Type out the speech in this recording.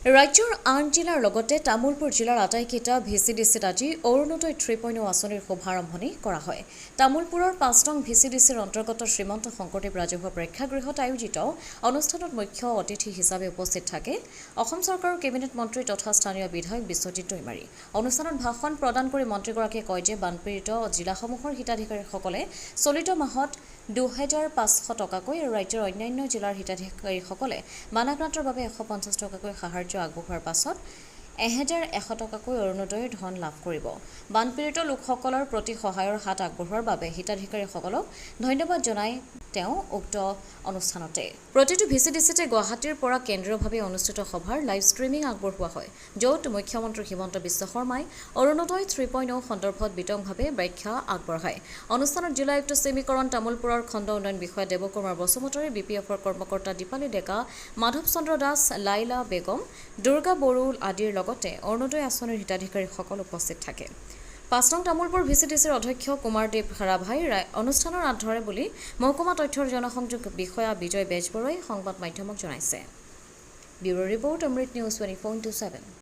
ৰাজ্যৰ আন জিলাৰ লগতে তামুলপুৰ জিলাৰ আটাইকেইটা ভিচিডিচিত আজি অৰুণোদয় 3.0 আঁচনিৰ শুভাৰম্ভণি কৰা হয়। তামুলপুৰৰ 5 নং ভিচিডিচিৰ অন্তৰ্গত শ্ৰীমন্ত শংকৰদেৱ ৰাজহুৱা প্ৰেক্ষাগৃহত আয়োজিত অনুষ্ঠানত মুখ্য অতিথি হিচাপে উপস্থিত থাকে অসম চৰকাৰৰ কেবিনেট মন্ত্ৰী তথা স্থানীয় বিধায়ক বিশ্বজিৎ দৈমাৰী। অনুষ্ঠানত ভাষণ প্ৰদান কৰি মন্ত্ৰীগৰাকীয়ে কয় যে বানপীড়িত জিলাসমূহৰ হিতাধিকাৰীসকলে চলিত মাহত 2,500 টকাকৈ আৰু ৰাজ্যৰ অন্যান্য জিলাৰ হিতাধিকাৰীসকলে বানাক্ৰান্তৰ বাবে 150 টকাকৈ সাহায্য আগবঢ়োৱাৰ পাছত 1,100 টকাকৈ অৰুণোদয়ৰ ধন লাভ কৰিব। বানপীড়িত লোকসকলৰ প্ৰতি সহায়ৰ হাত আগবঢ়োৱাৰ বাবে হিতাধিকাৰীসকলক ধন্যবাদ জনাই তেওঁ উক্ত অনুষ্ঠানতে প্ৰতিটো ভিচিডিচিতে গুৱাহাটীৰ পৰা কেন্দ্ৰীয়ভাৱে অনুষ্ঠিত সভাৰ লাইভ ষ্ট্ৰীমিং আগবঢ়োৱা হয়, য'ত মুখ্যমন্ত্ৰী হিমন্ত বিশ্ব শৰ্মাই অৰুণোদয় 3.0 সন্দৰ্ভত বিতংভাৱে ব্যাখ্যা আগবঢ়ায়। অনুষ্ঠানত জিলা আয়ুক্ত চেমিকৰণ, তামুলপুৰৰ খণ্ড উন্নয়ন বিষয়া দেৱকুমাৰ বসুমতাৰী, BPFৰ কৰ্মকৰ্তা দীপালী ডেকা, মাধৱ চন্দ্ৰ দাস, লাইলা বেগম, দুৰ্গা বড়ো আদিৰ লগতে অৰুণোদয় আঁচনিৰ হিতাধিকাৰীসকল উপস্থিত থাকে। 5 নং তামুলপুৰ ভিচিডিচিৰ অধ্যক্ষ কুমাৰদেৱ ৰাভাই অনুষ্ঠানৰ আঁত ধৰে বুলি মহকুমা তথ্য আৰু জনসংযোগ বিষয়া বিজয় বেজবৰুৱাই সংবাদ মাধ্যমক জনাইছে। ব্যুৰো ৰিপৰ্ট অমৃত নিউজ 24/7।